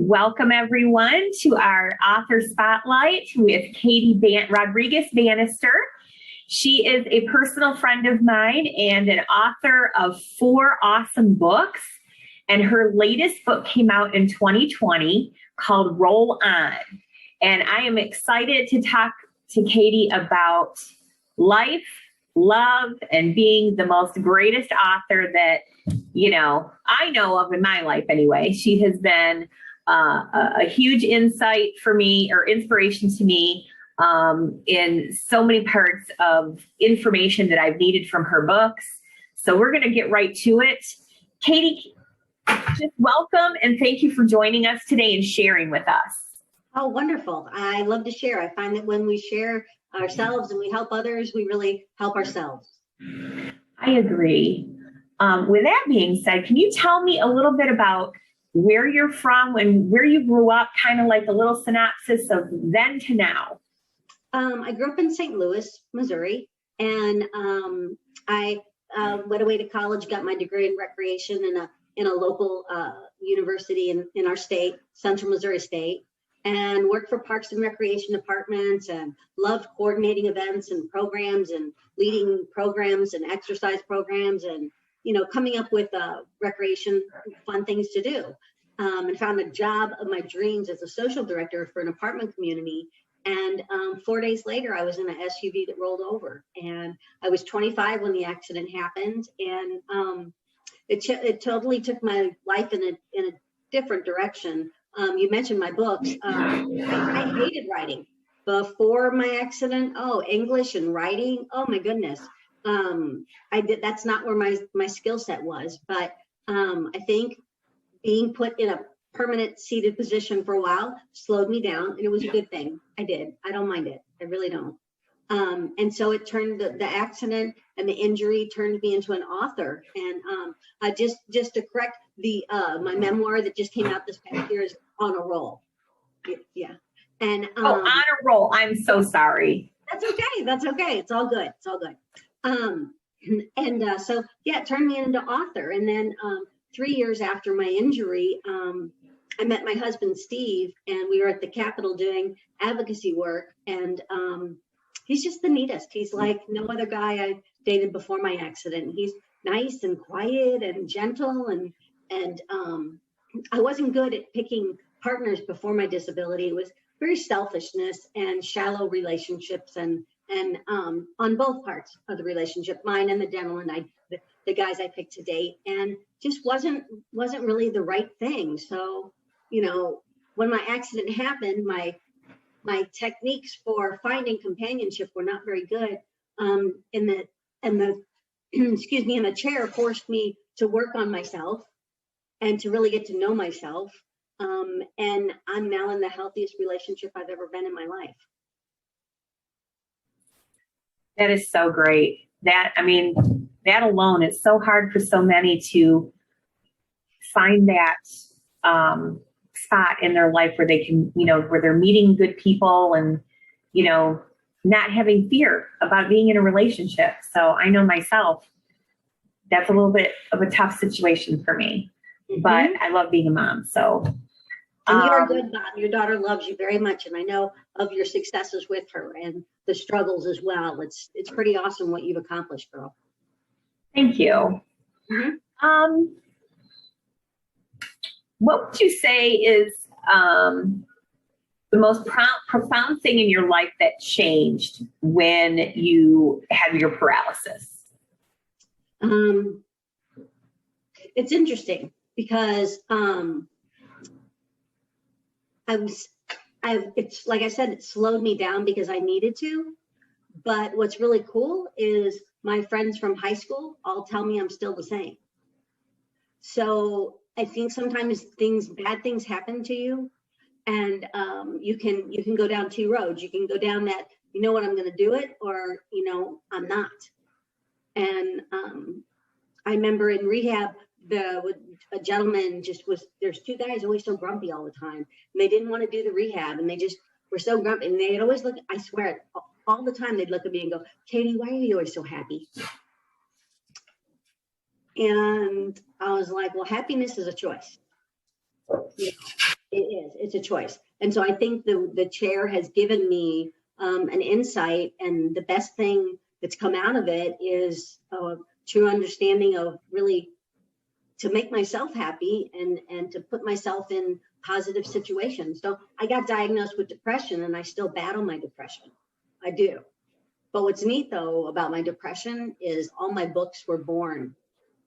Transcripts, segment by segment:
Welcome everyone to our author spotlight with Katie Rodriguez Banister. She is a personal friend of mine and an author of 4 awesome books. And her latest book came out in 2020 called Roll On. And I am excited to talk to Katie about life, love, and being the most greatest author that, I know of in my life anyway. She has been a huge insight for me, or inspiration to me, in so many parts of information that I've needed from her books. So we're going to get right to it. Katie, just welcome and thank you for joining us today and sharing with us. Oh, wonderful. I love to share. I find that when we share ourselves and we help others, we really help ourselves. I agree. With that being said, can you tell me a little bit about where you're from and where you grew up, kind of like a little synopsis of then to now? I grew up in St. Louis, Missouri, and I went away to college, got my degree in recreation in a local university in our state, Central Missouri State, and worked for Parks and Recreation departments and loved coordinating events and programs and leading programs and exercise programs and, coming up with recreation, fun things to do. And found a job of my dreams as a social director for an apartment community. And 4 days later, I was in an SUV that rolled over. And I was 25 when the accident happened. And it totally took my life in a different direction. You mentioned my books. I hated writing. Before my accident, English and writing, oh my goodness. That's not where my skill set was. But I think being put in a permanent seated position for a while slowed me down, and it was a good thing. I don't mind it. I really don't. And so it turned the accident and the injury turned me into an author. And just to correct my memoir that just came out this past year is On a Roll. Yeah. And On a Roll. I'm so sorry. That's okay. That's okay. It's all good. It's all good. So it turned me into author. And then 3 years after my injury, I met my husband, Steve, and we were at the Capitol doing advocacy work. And he's just the neatest. He's like no other guy I dated before my accident. He's nice and quiet and gentle. And I wasn't good at picking partners before my disability. It was very selfishness and shallow relationships and on both parts of the relationship, mine and the dental and the guys I picked to date, and just wasn't really the right thing. So, when my accident happened, my techniques for finding companionship were not very good. And the excuse me, and the chair forced me to work on myself and to really get to know myself. And I'm now in the healthiest relationship I've ever been in my life. That is so great. That alone, it's so hard for so many to find that spot in their life where they can, where they're meeting good people and, not having fear about being in a relationship. So I know myself, that's a little bit of a tough situation for me, but I love being a mom. So. And you're a good mom. Your daughter loves you very much. And I know of your successes with her and the struggles as well. It's pretty awesome what you've accomplished, girl. Thank you. Mm-hmm. What would you say is the most profound thing in your life that changed when you had your paralysis? It's interesting because it's like I said, it slowed me down because I needed to. But what's really cool is my friends from high school all tell me I'm still the same. So I think sometimes bad things happen to you, and you can go down 2 roads. You can go down that, I'm going to do it, or I'm not. And I remember in rehab, a gentleman there's 2 guys always so grumpy all the time, and they didn't want to do the rehab, and they just were so grumpy, and they'd always look, I swear, all the time they'd look at me and go, Katie, why are you always so happy? And I was like, well, happiness is a choice. It's a choice. And so I think the chair has given me an insight, and the best thing that's come out of it is a true understanding of really to make myself happy and to put myself in positive situations. So I got diagnosed with depression, and I still battle my depression. I do. But what's neat though about my depression is all my books were born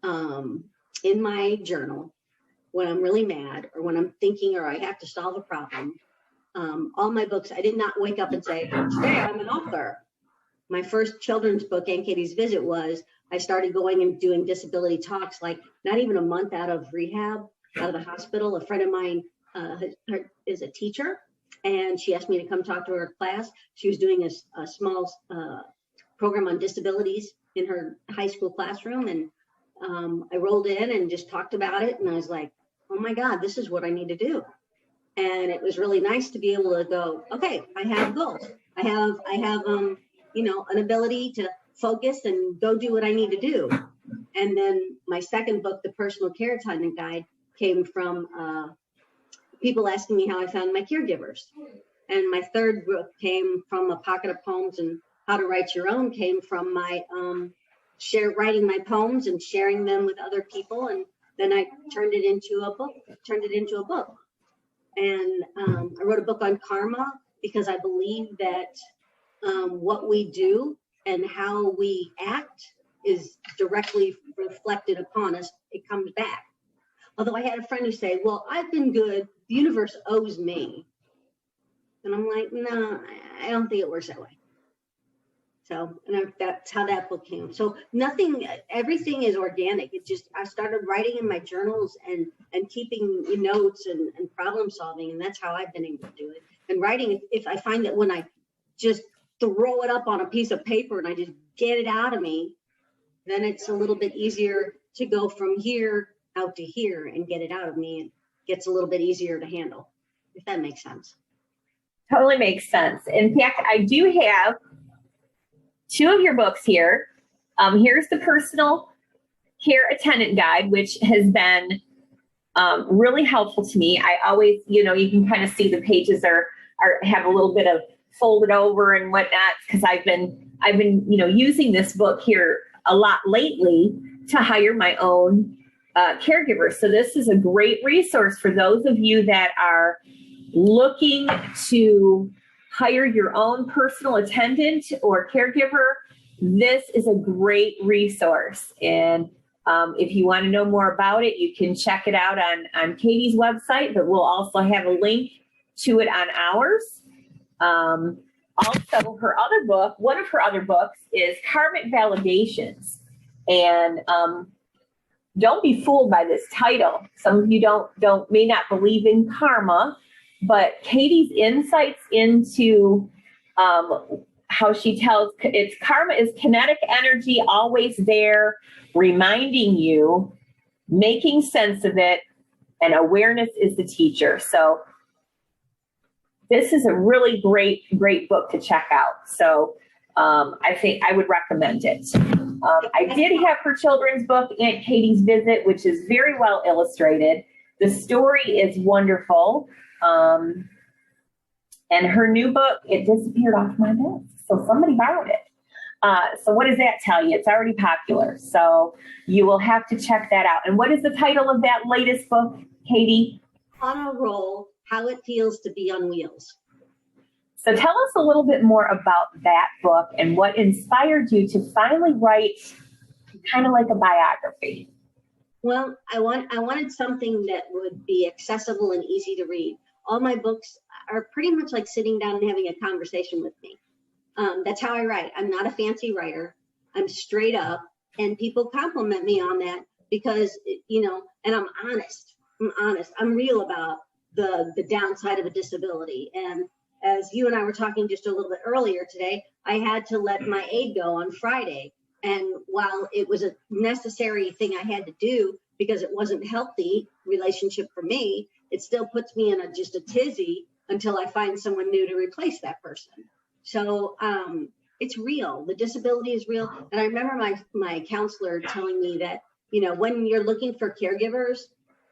in my journal when I'm really mad or when I'm thinking or I have to solve a problem. All my books, I did not wake up and say, today I'm an author. My first children's book, Aunt Katie's Visit, was I started going and doing disability talks, like not even a month out of rehab, out of the hospital. A friend of mine is a teacher, and she asked me to come talk to her class. She was doing a small program on disabilities in her high school classroom. And I rolled in and just talked about it. And I was like, oh my God, this is what I need to do. And it was really nice to be able to go, okay, I have goals. I have an ability to focus and go do what I need to do. And then my second book, The Personal Care Attendant Guide, came from people asking me how I found my caregivers. And my third book came from a pocket of poems, and How to Write Your Own came from my writing my poems and sharing them with other people. And then I turned it into a book. And I wrote a book on karma because I believe that what we do and how we act is directly reflected upon us. It comes back. Although I had a friend who said, well, I've been good. The universe owes me. And I'm like, no, I don't think it works that way. So, and that's how that book came. So everything is organic. I started writing in my journals and keeping notes and problem solving. And that's how I've been able to do it. And writing, if I find that when I just throw it up on a piece of paper and I just get it out of me, then it's a little bit easier to go from here out to here and get it out of me. It gets a little bit easier to handle, if that makes sense. Totally makes sense. In fact, I do have two of your books here. Here's the Personal Care Attendant Guide, which has been really helpful to me. I always, you can kind of see the pages have a little bit of folded over and whatnot, because I've been using this book here a lot lately to hire my own caregiver. So this is a great resource for those of you that are looking to hire your own personal attendant or caregiver. This is a great resource. And if you want to know more about it, you can check it out on Katie's website, but we'll also have a link to it on ours. Also, one of her other books is Karmic Validations. And don't be fooled by this title. Some of you may not believe in karma, but Katie's insights into how she tells it's karma is kinetic energy, always there, reminding you, making sense of it, and awareness is the teacher. So this is a really great book to check out. So I think I would recommend it. I did have her children's book, Aunt Katie's Visit, which is very well illustrated. The story is wonderful. And her new book, it disappeared off my desk. So somebody borrowed it. So what does that tell you? It's already popular. So you will have to check that out. And what is the title of that latest book, Katie? On a Roll, How It Feels to Be on Wheels. So tell us a little bit more about that book and what inspired you to finally write kind of like a biography. Well, I wanted something that would be accessible and easy to read. All my books are pretty much like sitting down and having a conversation with me. That's how I write. I'm not a fancy writer. I'm straight up, and people compliment me on that because, and I'm honest. I'm real about the downside of a disability. And as you and I were talking just a little bit earlier today, I had to let my aide go on Friday. And while it was a necessary thing I had to do because it wasn't a healthy relationship for me, it still puts me in just a tizzy until I find someone new to replace that person. So it's real. The disability is real. And I remember my counselor telling me that, when you're looking for caregivers,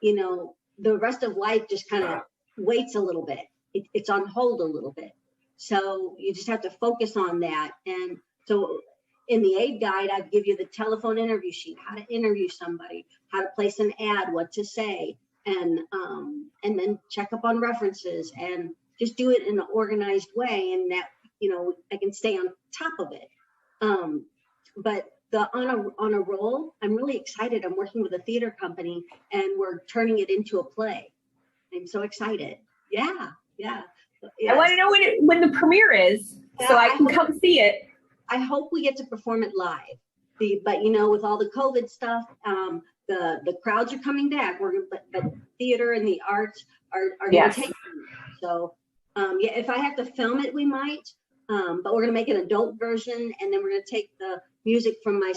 the rest of life just kind of waits a little bit. It's on hold a little bit. So you just have to focus on that. And so in the aid guide, I give you the telephone interview sheet, how to interview somebody, how to place an ad, what to say, and then check up on references and just do it in an organized way, and that, I can stay on top of it. But on a roll, I'm really excited. I'm working with a theater company and we're turning it into a play. I'm so excited. Yeah. Yes. I want to know when the premiere is, so I can come see it. I hope we get to perform it live. But with all the COVID stuff, the crowds are coming back. But theater and the arts are going to take them. So if I have to film it, we might. But we're going to make an adult version, and then we're going to take the music from my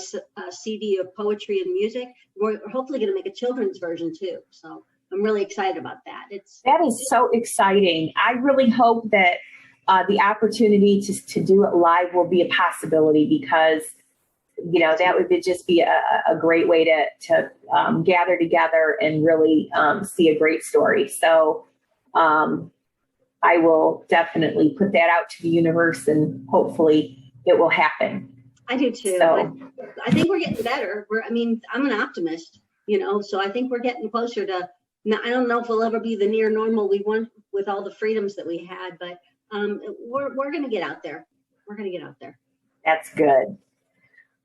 CD of poetry and music. We're hopefully going to make a children's version too. So I'm really excited about that. That is so exciting. I really hope that the opportunity to do it live will be a possibility, because that would just be a great way to gather together and really see a great story. So I will definitely put that out to the universe, and hopefully it will happen. I do too. So, I think we're getting better. I'm an optimist, so I think we're getting closer to. Now, I don't know if we'll ever be the near normal we want with all the freedoms that we had, but we're going to get out there. We're going to get out there. That's good.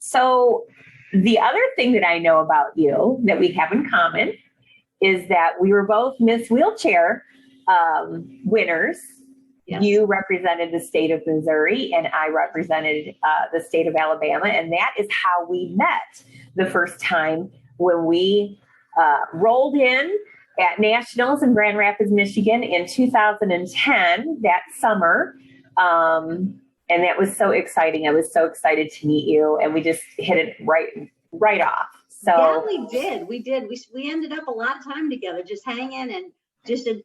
So the other thing that I know about you that we have in common is that we were both Miss Wheelchair winners. Yes. You represented the state of Missouri and I represented the state of Alabama. And that is how we met the first time, when we rolled in at Nationals in Grand Rapids, Michigan in 2010, that summer. And that was so exciting. I was so excited to meet you, and we just hit it right off. So yeah, we did. We ended up a lot of time together, just hanging, and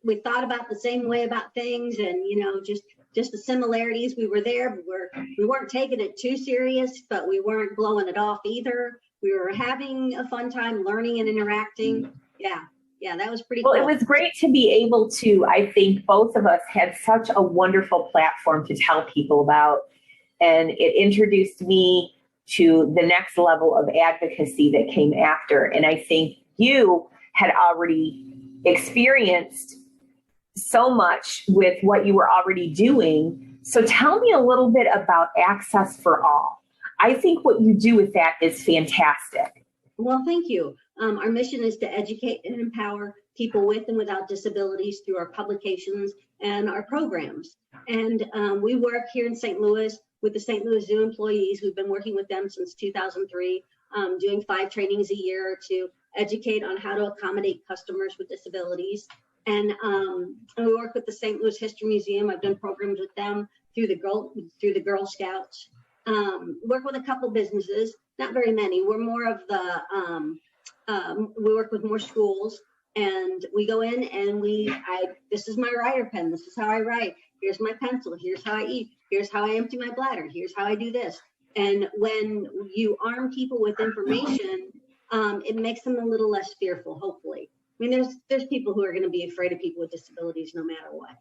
we thought about the same way about things, and just the similarities. We were there. We weren't taking it too serious, but we weren't blowing it off either. We were having a fun time, learning and interacting. Yeah, that was pretty cool. Well, it was great to be able to, I think both of us had such a wonderful platform to tell people about, and it introduced me to the next level of advocacy that came after. And I think you had already experienced so much with what you were already doing. So tell me a little bit about Access for All. I think what you do with that is fantastic. Well, thank you. Our mission is to educate and empower people with and without disabilities through our publications and our programs. And we work here in St. Louis with the St. Louis Zoo employees. We've been working with them since 2003, doing 5 trainings a year to educate on how to accommodate customers with disabilities. And we work with the St. Louis History Museum. I've done programs with them through the Girl Scouts. Work with a couple businesses, not very many. We're more of the we work with more schools, and we go in and this is my writer pen. This is how I write. Here's my pencil. Here's how I eat. Here's how I empty my bladder. Here's how I do this. And when you arm people with information, it makes them a little less fearful, hopefully. I mean, there's people who are going to be afraid of people with disabilities no matter what.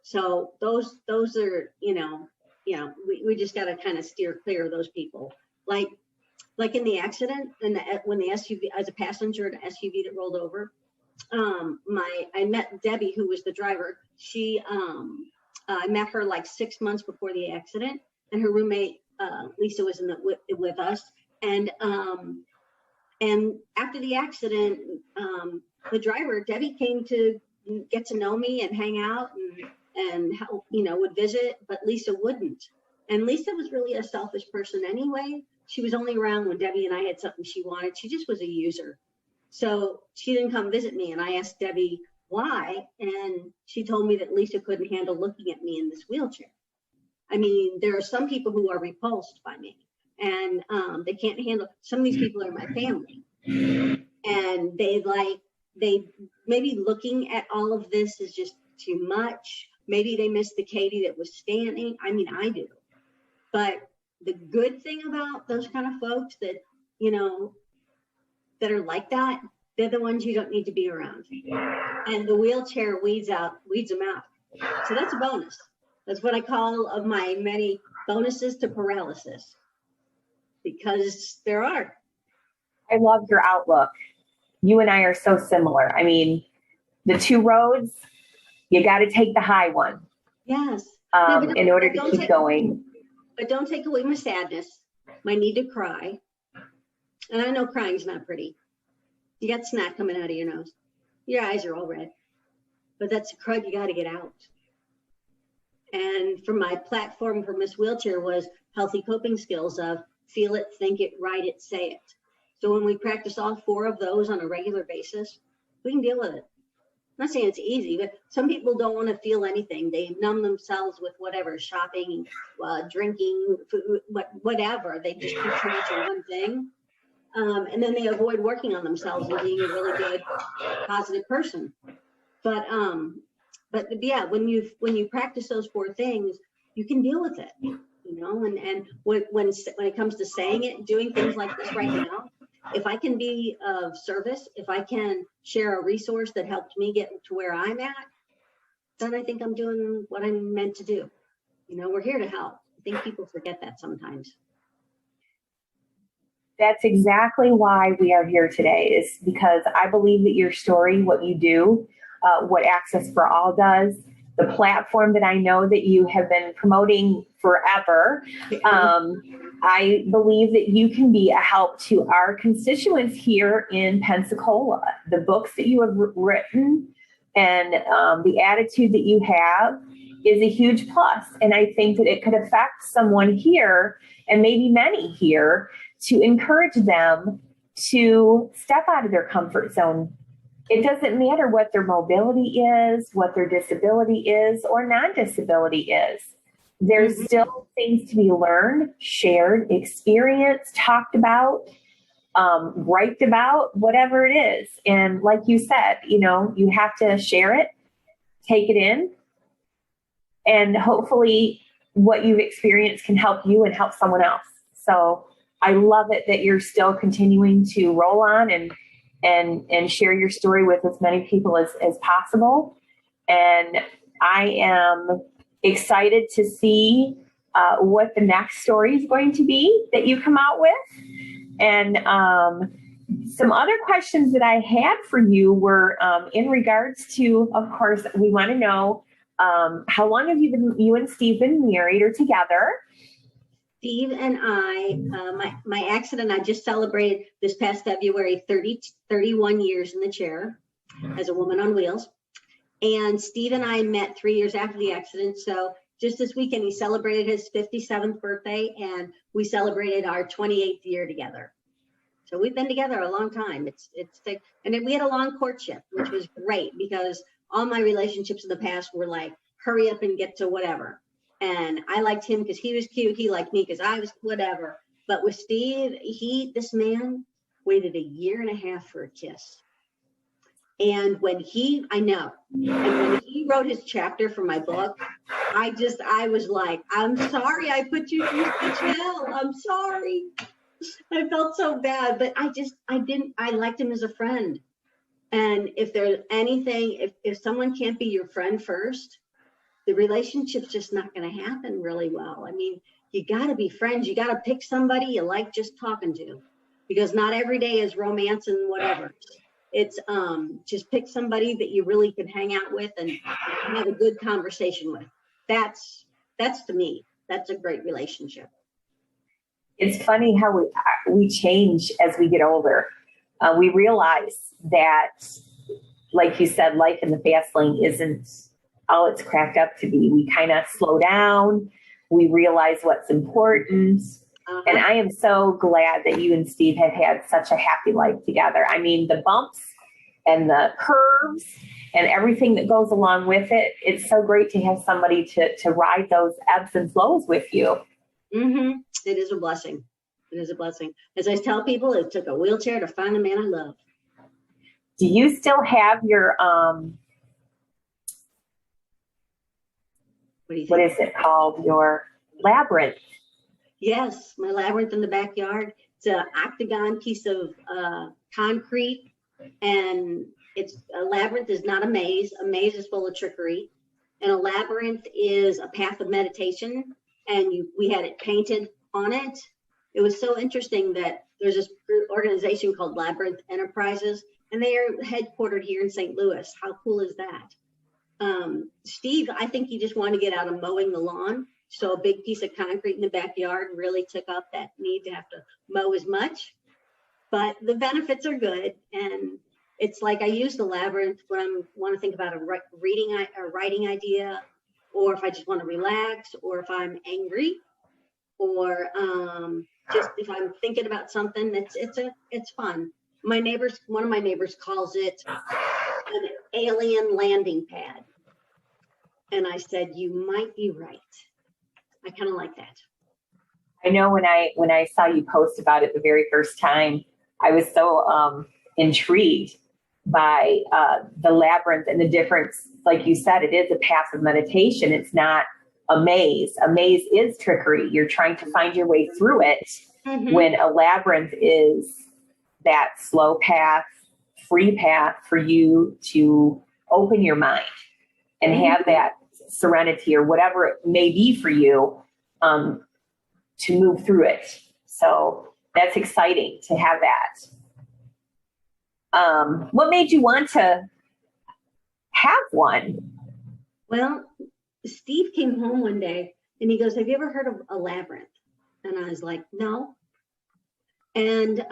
So those are, we just got to kind of steer clear of those people. Like in the accident, when the SUV, as a passenger in an SUV that rolled over, I met Debbie, who was the driver. I met her like 6 months before the accident, and her roommate Lisa was with us. And after the accident, the driver Debbie came to get to know me and hang out and help, would visit, but Lisa wouldn't. And Lisa was really a selfish person anyway. She was only around when Debbie and I had something she wanted. She just was a user. So she didn't come visit me. And I asked Debbie why. And she told me that Lisa couldn't handle looking at me in this wheelchair. I mean, there are some people who are repulsed by me, and they can't handle, some of these people are my family. And they maybe looking at all of this is just too much. Maybe they miss the Katie that was standing. I mean, I do. But the good thing about those kind of folks that, that are like that they're the ones you don't need to be around. And the wheelchair weeds them out. So that's a bonus. That's what I call of my many bonuses to paralysis, because there are. I love your outlook. You and I are so similar. I mean, the two roads, you got to take the high one. Yes. In order to keep going. But don't take away my sadness, my need to cry. And I know crying's not pretty. You got snot coming out of your nose. Your eyes are all red. But that's a crud you got to get out. And for my platform for Miss Wheelchair was healthy coping skills of feel it, think it, write it, say it. So when we practice all 4 of those on a regular basis, we can deal with it. I'm not saying it's easy, but some people don't want to feel anything. They numb themselves with whatever, shopping, drinking, food, whatever. They just keep trying to one thing. And then they avoid working on themselves and being a really good, positive person. But yeah, when you practice those 4 things, you can deal with it, you know. And when it comes to saying it, doing things like this right now, if I can be of service, if I can share a resource that helped me get to where I'm at, then I think I'm doing what I'm meant to do. You know, we're here to help. I think people forget that sometimes. That's exactly why we are here today, is because I believe that your story, what you do, what Access for All does, the platform that I know that you have been promoting forever, I believe that you can be a help to our constituents here in Pensacola. The books that you have written and the attitude that you have is a huge plus. And I think that it could affect someone here and maybe many here to encourage them to step out of their comfort zone. It doesn't matter what their mobility is, what their disability is, or non-disability is. There's still things to be learned, shared, experienced, talked about, write about, whatever it is. And like you said, you know, you have to share it, take it in, and hopefully what you've experienced can help you and help someone else. So I love it that you're still continuing to roll on and share your story with as many people as possible. And I am excited to see what the next story is going to be that you come out with. And some other questions that I had for you were in regards to, of course, we want to know how long have you and Steve been married or together? Steve and I, my accident, I just celebrated this past February, 31 years in the chair as a woman on wheels. And Steve and I met 3 years after the accident. So just this weekend, he celebrated his 57th birthday and we celebrated our 28th year together. So we've been together a long time. It's thick. And then we had a long courtship, which was great because all my relationships in the past were like, hurry up and get to whatever. And I liked him because he was cute. He liked me because I was whatever. But with Steve, this man waited 1.5 years for a kiss. And when he wrote his chapter for my book, I was like, I'm sorry I put you through such hell. I'm sorry. I felt so bad, but I liked him as a friend. And if there's anything, if someone can't be your friend first, the relationship's just not going to happen really well. I mean, you got to be friends. You got to pick somebody you like just talking to, because not every day is romance and whatever. It's just pick somebody that you really can hang out with and have a good conversation with. That's to me, that's a great relationship. It's funny how we change as we get older. We realize that, like you said, life in the fast lane isn't all it's cracked up to be. We kind of slow down. We realize what's important. And I am so glad that you and Steve have had such a happy life together. I mean, the bumps and the curves and everything that goes along with it. It's so great to have somebody to ride those ebbs and flows with you. Mm-hmm. It is a blessing. It is a blessing. As I tell people, it took a wheelchair to find the man I love. Do you still have your, what is it called? Your Labyrinth? Yes, my Labyrinth in the backyard. It's an octagon piece of concrete And a labyrinth is not a maze. A maze is full of trickery. And a labyrinth is a path of meditation. And we had it painted on it. It was so interesting that there's this organization called Labyrinth Enterprises, and they are headquartered here in St. Louis. How cool is that? Steve, I think he just wanted to get out of mowing the lawn. So a big piece of concrete in the backyard really took up that need to have to mow as much. But the benefits are good. And it's like I use the labyrinth when I want to think about a writing idea, or if I just want to relax, or if I'm angry, or just if I'm thinking about something. It's fun. One of my neighbors calls it an alien landing pad. And I said, you might be right. I kind of like that. I know when I saw you post about it the very first time, I was so intrigued by the labyrinth and the difference. Like you said, it is a passive meditation. It's not a maze. A maze is trickery. You're trying to find your way through it. Mm-hmm. When a labyrinth is that slow path, free path for you to open your mind and have that serenity or whatever it may be for you to move through it. So that's exciting to have that. What made you want to have one? Well, Steve came home one day and he goes, have you ever heard of a labyrinth? And I was like, no. And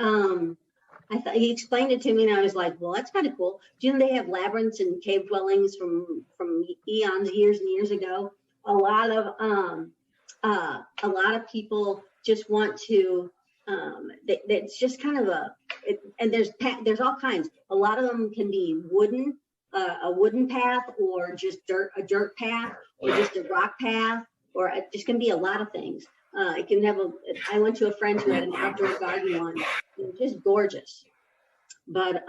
I thought he explained it to me, and I was like, well, that's kind of cool. Do you know they have labyrinths and cave dwellings from eons, years and years ago? A lot of people just want to. It's just kind of and there's all kinds. A lot of them can be wooden, a wooden path, or just a dirt path, or just a rock path, or it just can be a lot of things. It can have I went to a friend who had an outdoor garden one. It was just gorgeous. But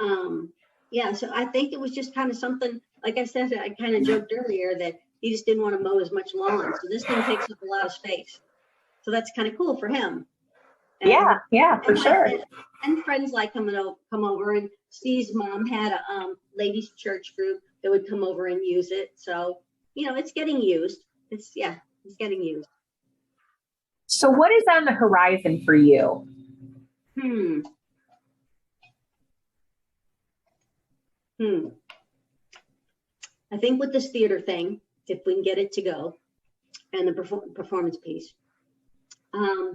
yeah, so I think it was just kind of something, like I said, I kind of joked earlier that he just didn't want to mow as much lawn. So this thing takes up a lot of space. So that's kind of cool for him. And, yeah, for sure. And friends like come over, and Steve's mom had a ladies' church group that would come over and use it. So, it's getting used. It's getting used. So what is on the horizon for you? I think with this theater thing, if we can get it to go, and the performance piece, I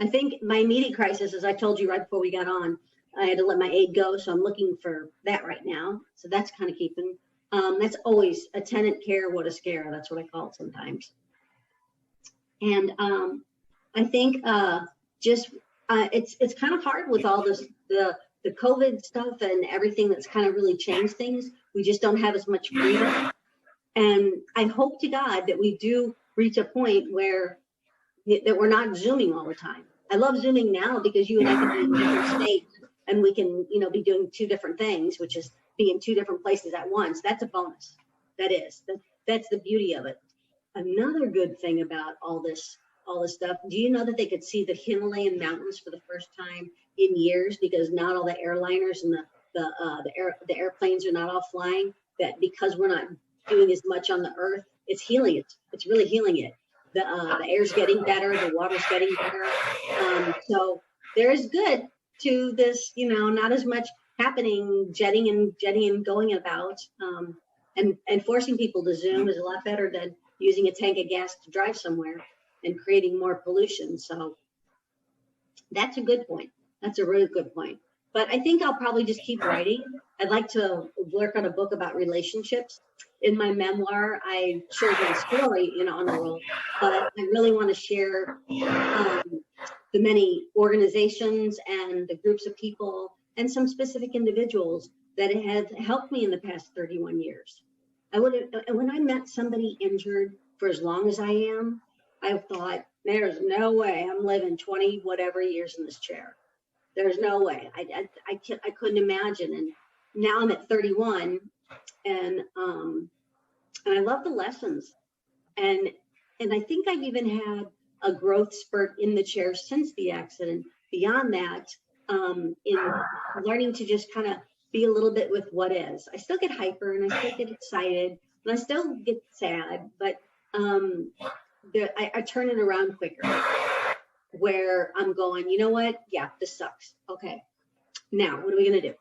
think my immediate crisis, as I told you right before we got on, I had to let my aide go, so I'm looking for that right now. So that's kind of keeping. That's always a tenant care, what a scare. That's what I call it sometimes. And I think it's kind of hard with all this the COVID stuff and everything that's kind of really changed things. We just don't have as much freedom. And I hope to God that we do reach a point where that we're not Zooming all the time. I love Zooming now because you and I can be in different states, and we can, be doing two different things, which is be in two different places at once. That's a bonus. That's the beauty of it. Another good thing about all this stuff, do you know that they could see the Himalayan mountains for the first time in years, because not all the airliners and the airplanes are not all flying, that because we're not doing as much on the earth, it's healing it. It's really healing it. The air's getting better, the water's getting better. So there is good to this, not as much happening, jetting and going about, and forcing people to Zoom is a lot better than using a tank of gas to drive somewhere and creating more pollution. So that's a good point. That's a really good point. But I think I'll probably just keep writing. I'd like to work on a book about relationships. In my memoir, I shared my story, on the roll, but I really want to share the many organizations and the groups of people and some specific individuals that have helped me in the past 31 years. When I met somebody injured for as long as I am, I thought, there's no way I'm living 20 whatever years in this chair. There's no way. I couldn't imagine. And now I'm at 31, and I love the lessons. And I think I've even had a growth spurt in the chair since the accident. Beyond that, in learning to just kind of be a little bit with what is. I still get hyper and I still get excited and I still get sad, but I turn it around quicker where I'm going, you know what? Yeah, this sucks. Okay. Now, what are we going to do?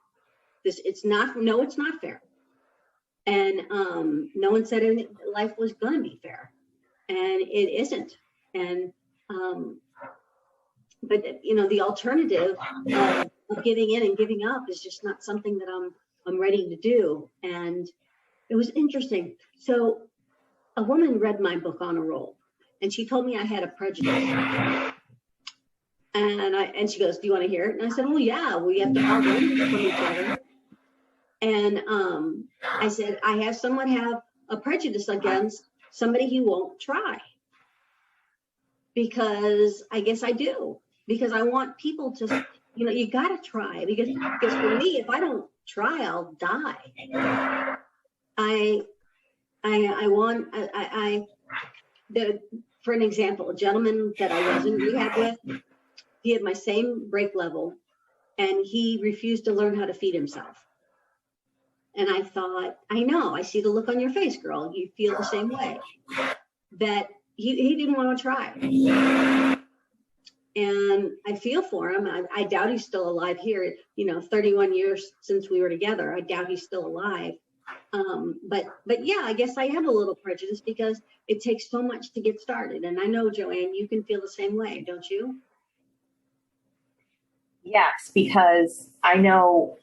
It's not fair. And no one said life was going to be fair, and it isn't. And but the alternative of giving in and giving up is just not something that I'm ready to do. And it was interesting. So a woman read my book on a roll, and she told me I had a prejudice. And she goes, "Do you want to hear it?" And I said, "Well, yeah, we have to all learn from each other." And I said, "I somewhat have a prejudice against somebody who won't try, because I guess I do, because I want people to, you got to try, because for me, if I don't try, I'll die. For an example, a gentleman that I was in rehab with, he had my same break level, and he refused to learn how to feed himself. And I thought, I know, I see the look on your face, girl. You feel the same way. That he didn't want to try. And I feel for him. I doubt he's still alive here. 31 years since we were together. I doubt he's still alive. But yeah, I guess I have a little prejudice because it takes so much to get started. And I know, Joanne, you can feel the same way, don't you? Yes, because I know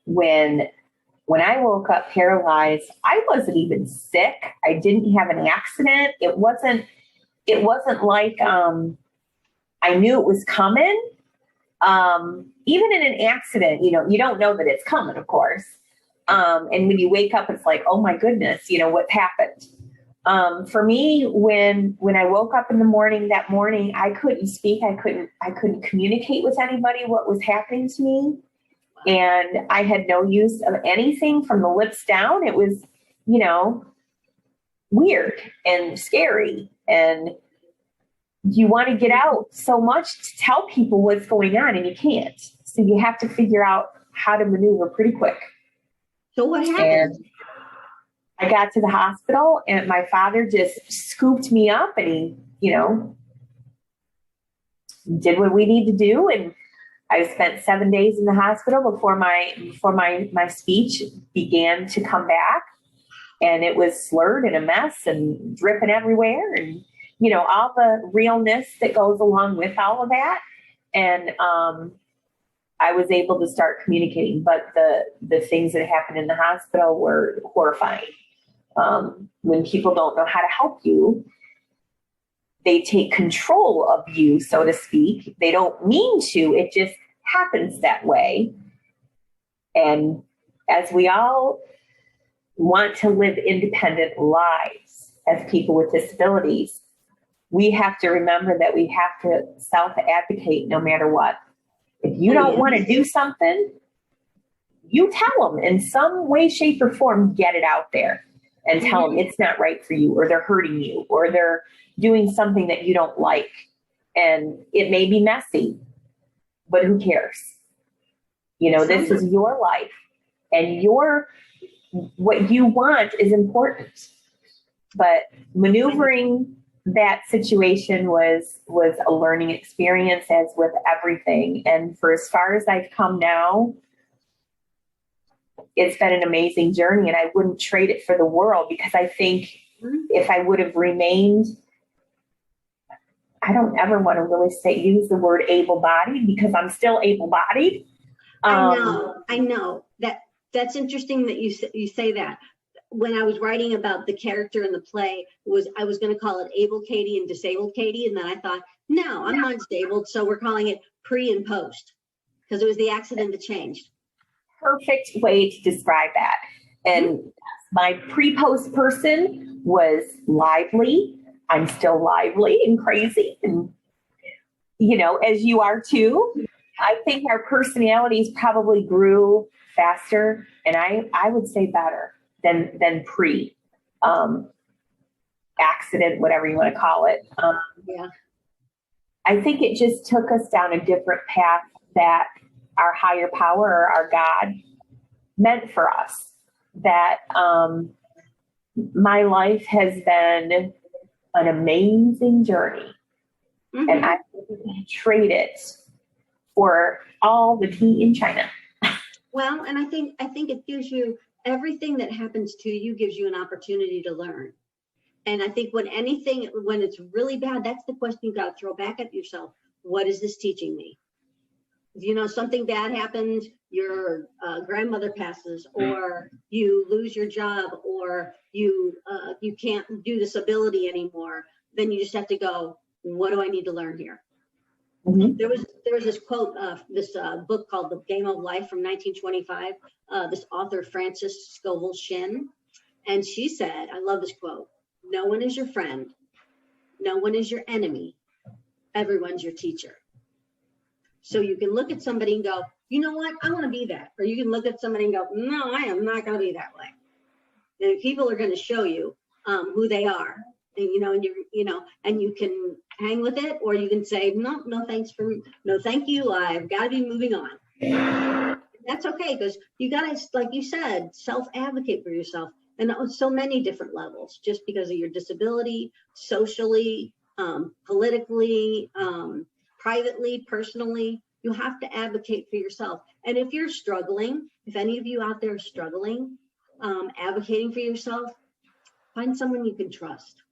when I woke up paralyzed, I wasn't even sick. I didn't have an accident. It wasn't like I knew it was coming. Even in an accident, you don't know that it's coming, of course. And when you wake up, it's like, oh my goodness, what happened? For me, when I woke up in the morning, that morning, I couldn't speak. I couldn't communicate with anybody what was happening to me. And I had no use of anything from the lips down. It was, weird and scary. And you want to get out so much to tell people what's going on, and you can't. So you have to figure out how to maneuver pretty quick. So what happened? And I got to the hospital, and my father just scooped me up, and he, did what we need to do. And I spent 7 days in the hospital before my speech began to come back, and it was slurred and a mess and dripping everywhere, and all the realness that goes along with all of that. And I was able to start communicating, but the things that happened in the hospital were horrifying. When people don't know how to help you, they take control of you, so to speak. They don't mean to, it just happens that way. And as we all want to live independent lives as people with disabilities, we have to remember that we have to self-advocate no matter what. If you don't want to do something, you tell them in some way, shape, or form, get it out there and tell them it's not right for you, or they're hurting you, or they're doing something that you don't like. And it may be messy, but who cares? This is your life, and what you want is important. But maneuvering that situation was a learning experience, as with everything. And for as far as I've come now, it's been an amazing journey, and I wouldn't trade it for the world, because I think if I would have remained, I don't ever want to really use the word able-bodied, because I'm still able-bodied. I know that's interesting that you say that. When I was writing about the character in the play, I was going to call it Able Katie and Disabled Katie, and then I thought, no, I'm not disabled, so we're calling it pre and post, because it was the accident that changed. Perfect way to describe that. And my pre-post person was lively. I'm still lively and crazy, and as you are too. I think our personalities probably grew faster, and I would say better than pre accident, whatever you want to call it. I think it just took us down a different path that our higher power, or our God, meant for us. That my life has been an amazing journey, and I wouldn't trade it for all the tea in China. Well, and I think it gives you, everything that happens to you gives you an opportunity to learn. And I think when it's really bad, that's the question you got to throw back at yourself. What is this teaching me? Something bad happens, your grandmother passes, or you lose your job, or you can't do this ability anymore, then you just have to go, what do I need to learn here? Mm-hmm. There was this quote, this book called The Game of Life from 1925, this author, Frances Scovel Shinn, and she said, I love this quote, no one is your friend, no one is your enemy, everyone's your teacher. So you can look at somebody and go, you know what, I want to be that. Or you can look at somebody and go, no, I am not going to be that way. And people are going to show you who they are. And and you can hang with it, or you can say, no, thank you. I've got to be moving on. That's okay, because you got to, like you said, self-advocate for yourself. And on so many different levels, just because of your disability, socially, politically, privately, personally, you have to advocate for yourself. And if you're struggling, if any of you out there are struggling, advocating for yourself, find someone you can trust.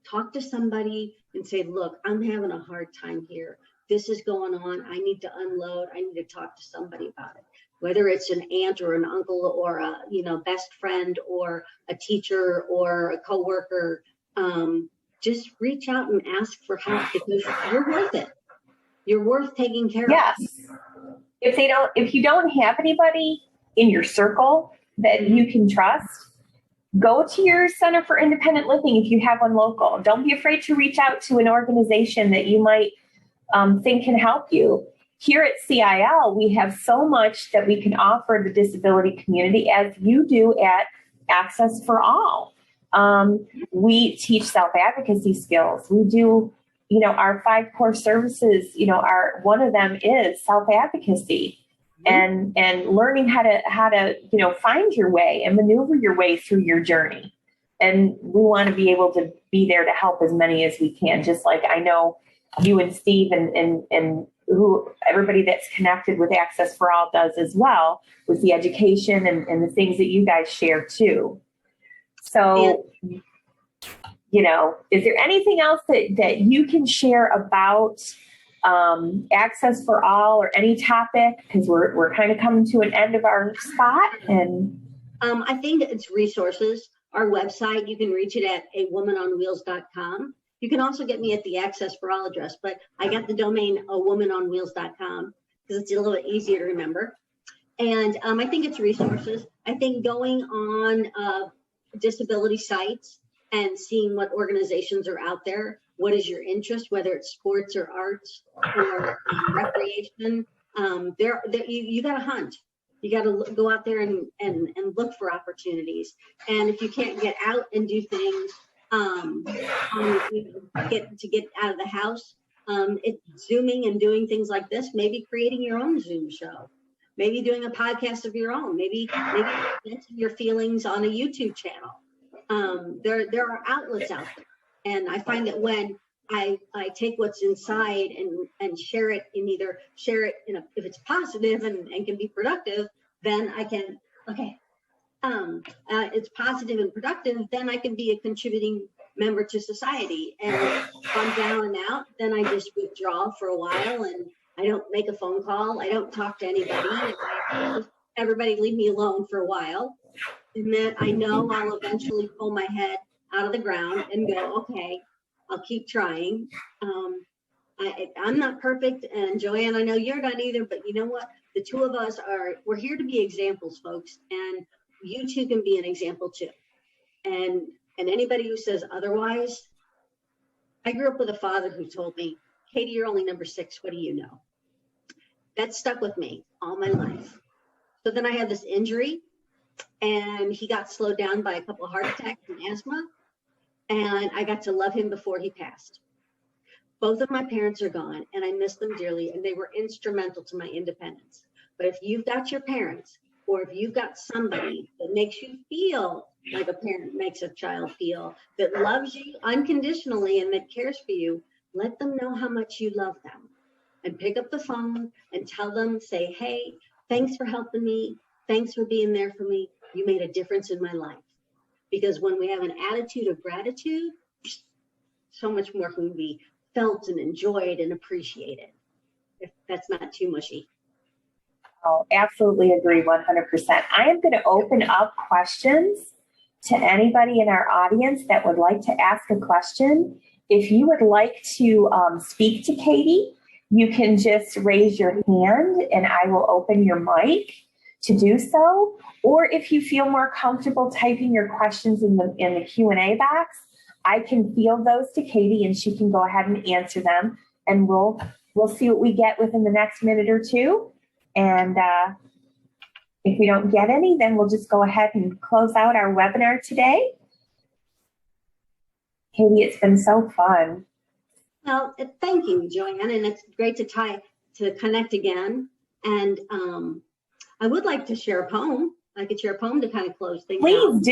Talk to somebody and say, look, I'm having a hard time here. This is going on. I need to unload. I need to talk to somebody about it. Whether it's an aunt or an uncle or a best friend or a teacher or a coworker, just reach out and ask for help, because you're worth it. You're worth taking care of. Yes. If you don't have anybody in your circle that you can trust, go to your Center for Independent Living if you have one local. Don't be afraid to reach out to an organization that you might think can help you. Here at CIL, we have so much that we can offer the disability community, as you do at Access for All. We teach self-advocacy skills. We do, our 5 core services, one of them is self-advocacy and learning how to, find your way and maneuver your way through your journey. And we want to be able to be there to help as many as we can, just like I know you and Steve and who everybody that's connected with Access for All does as well, with the education and the things that you guys share too. So, is there anything else that you can share about Access for All, or any topic? Because we're kind of coming to an end of our spot. And I think it's resources. Our website, you can reach it at awomanonwheels.com. You can also get me at the Access for All address, but I got the domain awomanonwheels.com because it's a little bit easier to remember. And I think it's resources. I think going on disability sites and seeing what organizations are out there, what is your interest, whether it's sports or arts or recreation, you got to hunt. You got to go out there and look for opportunities. And if you can't get out and do things, get out of the house, it's Zooming and doing things like this, maybe creating your own Zoom show, maybe doing a podcast of your own, maybe venting your feelings on a YouTube channel. There are outlets out there. And I find that when I take what's inside and share it, if it's positive and can be productive, then I can, it's positive and productive, then I can be a contributing member to society. And if I'm down and out, then I just withdraw for a while and I don't make a phone call. I don't talk to anybody. Everybody leave me alone for a while. And then I know I'll eventually pull my head out of the ground and go, okay, I'll keep trying. I'm not perfect, and Joanne, I know you're not either, but you know what? The two of us we're here to be examples, folks, and you two can be an example too. And anybody who says otherwise, I grew up with a father who told me, Katie, you're only number 6. What do you know? That stuck with me all my life. So then I had this injury, and he got slowed down by a couple of heart attacks and asthma, and I got to love him before he passed. Both of my parents are gone, and I miss them dearly, and they were instrumental to my independence. But if you've got your parents or if you've got somebody that makes you feel like a parent makes a child feel, that loves you unconditionally and that cares for you, let them know how much you love them. And pick up the phone and tell them, say, hey, thanks for helping me. Thanks for being there for me. You made a difference in my life. Because when we have an attitude of gratitude, so much more can be felt and enjoyed and appreciated, if that's not too mushy. Oh, absolutely agree 100%. I am going to open up questions to anybody in our audience that would like to ask a question. If you would like to speak to Katie, you can just raise your hand and I will open your mic to do so. Or if you feel more comfortable typing your questions in the Q&A box, I can field those to Katie and she can go ahead and answer them. And we'll see what we get within the next minute or two. And if we don't get any, then we'll just go ahead and close out our webinar today. Katie, it's been so fun. Well, thank you, Joanne, and it's great to connect again. And I would like to share a poem. I could share a poem to kind of close things out.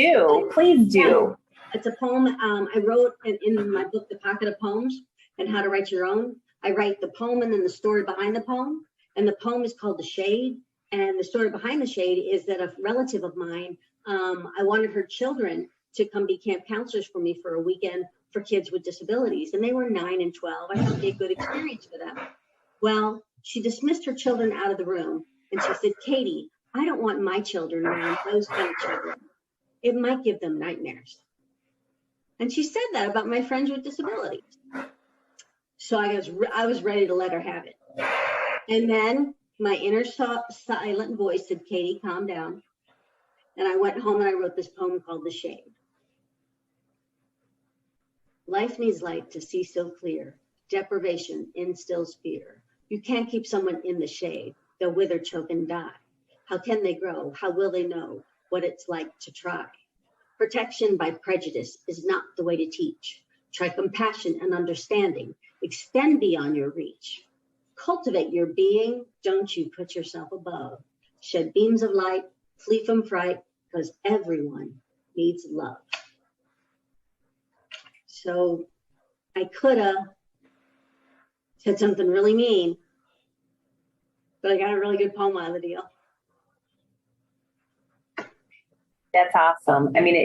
Please do. It's a poem I wrote in my book, The Pocket of Poems, and How to Write Your Own. I write the poem and then the story behind the poem. And the poem is called The Shade. And the story behind The Shade is that a relative of mine, I wanted her children to come be camp counselors for me for a weekend for kids with disabilities. And they were 9 and 12. I had to be a good experience for them. Well, she dismissed her children out of the room. And she said, Katie, I don't want my children around those kind of children. It might give them nightmares. And she said that about my friends with disabilities. So I was ready to let her have it. And then my inner silent voice said, Katie, calm down. And I went home and I wrote this poem called The Shade. Life needs light to see so clear. Deprivation instills fear. You can't keep someone in the shade. They'll wither, choke, and die. How can they grow? How will they know what it's like to try? Protection by prejudice is not the way to teach. Try compassion and understanding. Extend beyond your reach. Cultivate your being. Don't you put yourself above. Shed beams of light. Flee from fright, because everyone needs love. So I could have said something really mean, but I got a really good poem out of the deal. That's awesome. I mean,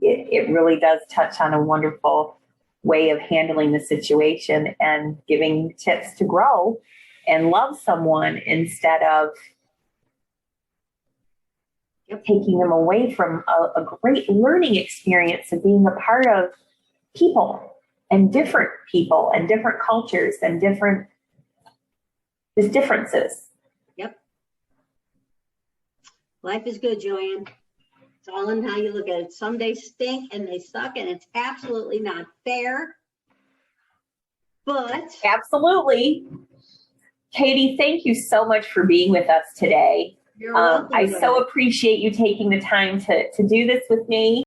it really does touch on a wonderful way of handling the situation and giving tips to grow and love someone instead of taking them away from a great learning experience of being a part of people and different cultures and there's differences. Yep. Life is good, Joanne. It's all in how you look at it. Some days stink and they suck and it's absolutely not fair. But absolutely. Katie, thank you so much for being with us today. You're welcome. I so appreciate you taking the time to do this with me.